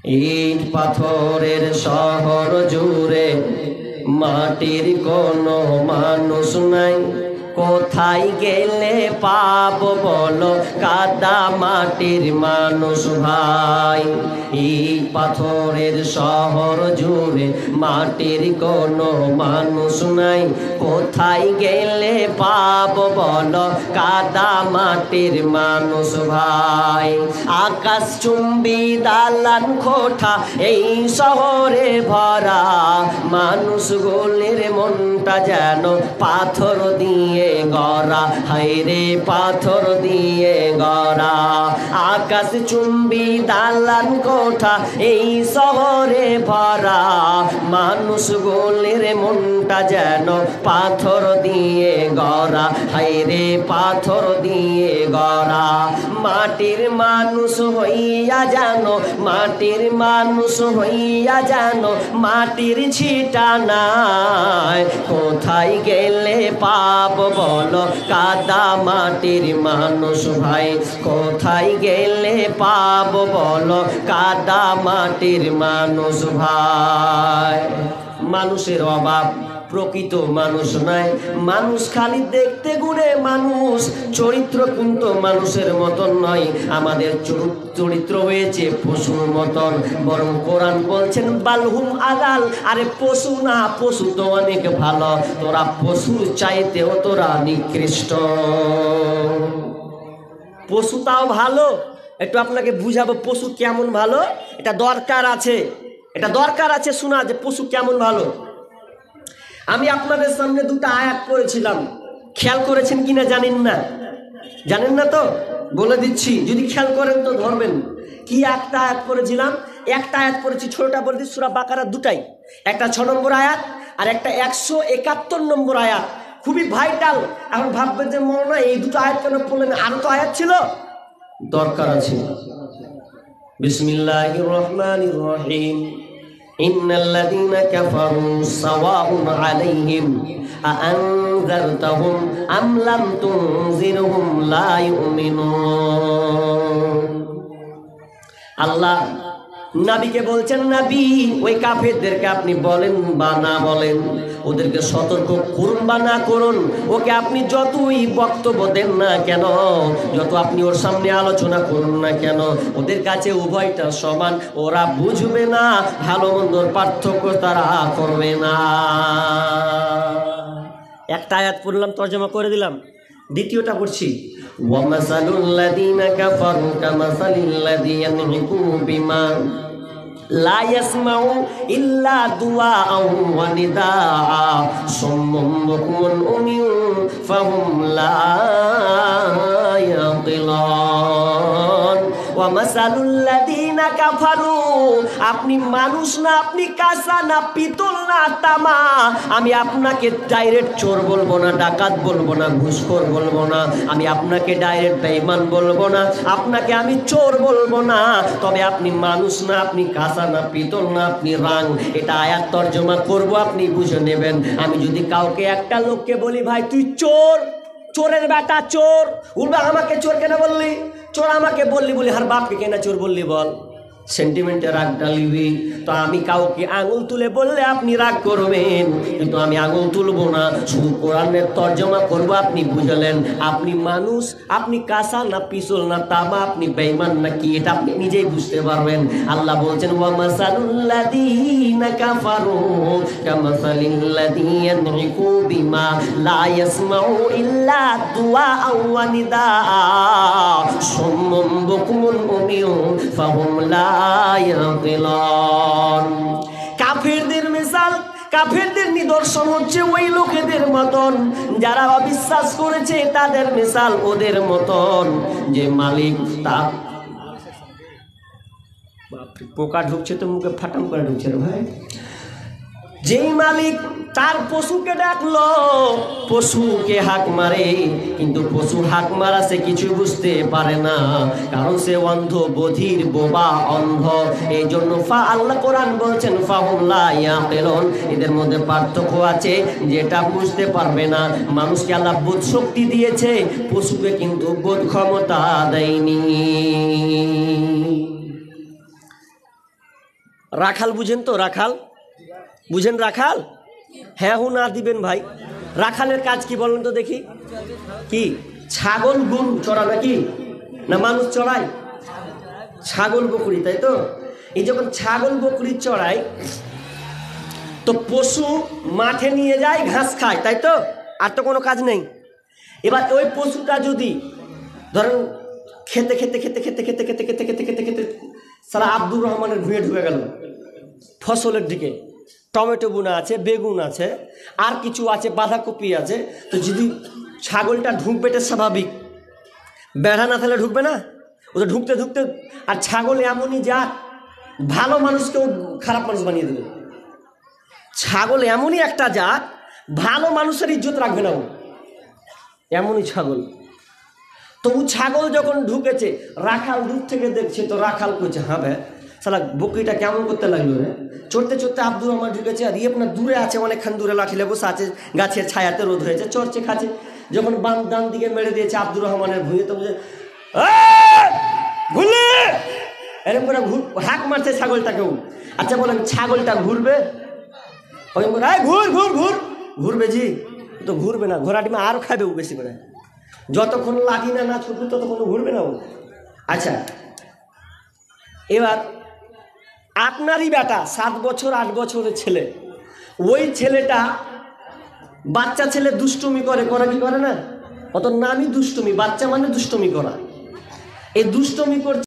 ইট পাথরের শহর জুড়ে মাটির কোনো মানুষ নাই, কোথায় গেলে পাবো বলো কাদা মাটির মানুষ ভাই। ইট পাথরের শহর জুড়ে মাটির কোনো মানুষ নাই, কোথায় গেলে পাবো বলো কাদা মাটির মানুষ ভাই। আকাশ চুম্বি দালান কোঠা এই শহরে ভরা, মানুষ গোলের মনটা যেন পাথর দিয়ে গড়া, হায়রে পাথর দিয়ে গড়া। আকাশ চুম্বি দালান কোঠা এই শহরে ভরা, মানুষ গোলের মনটা যেন পাথর দিয়ে গড়া, হায়রে পাথর দিয়ে গড়া। মাটির মানুষ হইয়া জানো, মাটির মানুষ হইয়া জানো মাটির ছিটা নাই, কোথায় গেলে পাবো বলো কাদা মাটির মানুষ ভাই, কোথায় গেলে পাবো বলো কাদা মাটির মানুষ ভাই। মানুষের অভাব, প্রকৃত মানুষ নাই, মানুষ খালি দেখতে গুণে মানুষ, চরিত্র কিন্তু মানুষের মতন নয়। আমাদের চরিত্র হয়েছে পশুর মতন, বরং কোরআন বলছেন বালহুম আদাল, আরে পশু না, পশু তো অনেক ভালো, তোরা পশুর চাইতেও তোরা নিকৃষ্ট। পশু তাও ভালো, একটু আপনাকে বুঝাবো পশু কেমন ভালো, এটা দরকার আছে, এটা দরকার আছে শোনা যে পশু কেমন ভালো। আমি আপনাদের সামনে দুটো আয়াত পড়েছিলাম, খেয়াল করেছেন কিনা জানেন না, জানেন না তো বলে দিচ্ছি, যদি খেয়াল করেন তো ধরবেন। কি একটা আয়াত পড়েছিলাম, একটা আয়াত পড়েছি, ছোটটা বলে দিচ্ছি, সূরা বাকারা দুটাই, একটা 6 নম্বর আয়াত আর একটা 171 নম্বর আয়াত, খুবই ভাইটাল। এখন ভাববেন যে মৌলানা এই দুটো আয়াত কেন পড়লেন, আরো তো আয়াত ছিল, দরকার আছে। বিসমিল্লাহির রহমানির রহিম। ইন্নাল্লাযীনা কাফারু সাওয়াউন আলাইহিম আআনযারতাহুম আম লাম তুনযিরহুম লা ইউমিনুন। আল্লাহ নবীকে বলছেন, নবী ওই কাফেরদেরকে আপনি বলেন বা না বলেন, ওদেরকে সতর্ক করুন বা না করুন, ওকে আপনি যতই বক্তব্য দেন না কেন, যত আপনি ওর সামনে আলোচনা করুন না কেন, ওদের কাছে উভয়টা সমান, ওরা বুঝবে না, ভালো মন্দর পার্থক্য তারা করবে না। একটা আয়াত পড়লাম, তর্জমা করে দিলাম, দ্বিতীয়টা পড়ছি। ওয়ামাসালুল লাযীনা কাফারু কামাসালিল লাযী ইয়ানইকু বিমা লা ইয়াসমাউ ইল্লা দুআআ ওয়া নিদাআ সুম্মুম বুকমুন উমিয়ুন ফাহুম লা ইয়াকিলুন। ওয়ামাসালুল লাযীনা কাফারু, আপনি মানুষ না, আপনি কাঁচা না, পিতল না, তামা। আমি আপনাকে ডাইরেক্ট চোর বলবো না, ডাকাত বলবো না, ঘুষখোর বলবো না, আমি আপনাকে ডাইরেক্ট বেঈমান বলবো না, আপনাকে আমি চোর বলবো না, তবে আপনি মানুষ না, আপনি কাঁচা না, পিতল না, আপনি রাং। এটা আয়াত তর্জমা করবো, আপনি বুঝে নেবেন। আমি যদি কাউকে, একটা লোককে বলি ভাই তুই চোর, চোরের বেটা চোর, উল্টা আমাকে চোর কেন বললি, চোর আমাকে বললি, বলি হার বাপকে কেন চোর বললি বল, সেন্টিমেন্টে রাগ ডালিবি। তো আমি কাউকে আঙুল তুলে বললে আপনি রাগ করবেন, কিন্তু আমি আঙুল তুলবো না, শুধু কোরআনের তর্জমা করবো, আপনি বুঝলেন। আপনি মানুষ, আপনি কাঁচা না, পিছল না, তামা, আপনি বেঈমান না কি, এটা আপনি নিজেই বুঝতে পারবেন। আল্লাহ বলছেন ওয়ামাসালুল লাযীনা কাফারু কামাসালিল লাযী ইয়ানইকু বিমা লা ইয়াসমাউ ইল্লা দুআআ ওয়া নিদাআ সুম্মুম বুকমুন উমিয়ুন ফাহুম লা ইয়াকিলুন। কাফেরদের মিসাল, কাফেরদের নিদর্শন হচ্ছে ওই লোকেদের মতন যারা অবিশ্বাস করেছে, তাদের মিসাল ওদের মতন যে মালিক তা, পোকা ঢুকছে তো মুখে ফাটাম করে ঢুকছে রে ভাই। যেই মালিক তার পশুকে ডাকলো, পশুকে হাক মারে, কিন্তু পশু হাক মারা সে কিছু বুঝতে পারে না, কারণ সে অন্ধ, বধির, বোবা, অন্ধ। এই জন্য আল্লাহ কোরআন বলছেন ফাহুম লা ইয়াকিলুন, এদের মধ্যে পার্থক্য আছে, যেটা বুঝতে পারবে না। মানুষকে আল্লাহ বোধ শক্তি দিয়েছে, পশুকে কিন্তু বোধ ক্ষমতা দেয়নি। রাখাল বুঝেন তো? রাখাল বুঝেন? রাখাল হ্যাঁ হু না দিবেন ভাই। রাখালের কাজ কি বলেন তো দেখি? কি ছাগল গরু চড়া নাকি? না মানুষ চড়ায়? ছাগল বকরি, তাই তো? এই যখন ছাগল বকরি চড়ায় তো পশু মাঠে নিয়ে যায়, ঘাস খায়, তাই তো? আর তো কোনো কাজ নেই। এবার ওই পশুটা যদি ধরেন খেতে খেতে খেতে খেতে খেতে খেতে খেতে খেতে খেতে খেতে সারা আব্দুর রহমানের ভুঁয়ে ঢুকে গেল ফসলের দিকে, টমেটো বুনা আছে, বেগুন আছে, আর কিছু আছে, বাঁধাকপি আছে, তো যদি ছাগলটা ঢুকবে এটা স্বাভাবিক, বেড়া না থাকলে ঢুকবে না? ওটা ঢুকতে ঢুকতে, আর ছাগল এমনই জাত ভালো মানুষকেও খারাপ মানুষ বানিয়ে দেবে। ছাগল এমনই একটা জাত ভালো মানুষের ইজ্জত রাখবে না, ও এমনই ছাগল। তবু ছাগল যখন ঢুকেছে, রাখাল দূর থেকে দেখছে, তো রাখাল কইছে হ্যাঁ ভাই সালা বকরিটা কেমন করতে লাগলো রে। চড়তে চড়তে আব্দুর রহমান ঢুকেছে, আর আপনার দূরে আছে, অনেকক্ষণ দূরে লাঠিলে বসে আছে, গাছের ছায়াতে রোদ হয়েছে, চড়ছে খাচ্ছে। যখন বাম ডান দিকে মেরে দিয়েছে আব্দুর রহমানের ভুঁয়ে, তো বুঝে ঘুরলে এরকম করে হাঁক মারছে ছাগলটাকেও। আচ্ছা বলেন ছাগলটা ঘুরবে? ঘুর ঘুর ঘুর ঘুরবে জি? তো ঘুরবে না, ঘোড়াটি আরও খাবে ও বেশি করে। যতক্ষণ লাঠি না ছুটবে ততক্ষণ ঘুরবে না ও। আচ্ছা এবার আপনারই বেটা 7 বছর 8 বছরের ছেলে, ওই ছেলেটা বাচ্চা ছেলে দুষ্টুমি করে, করে কি করে না? অত নামই দুষ্টুমি, বাচ্চা মানে দুষ্টুমি করা। এই দুষ্টুমি করছে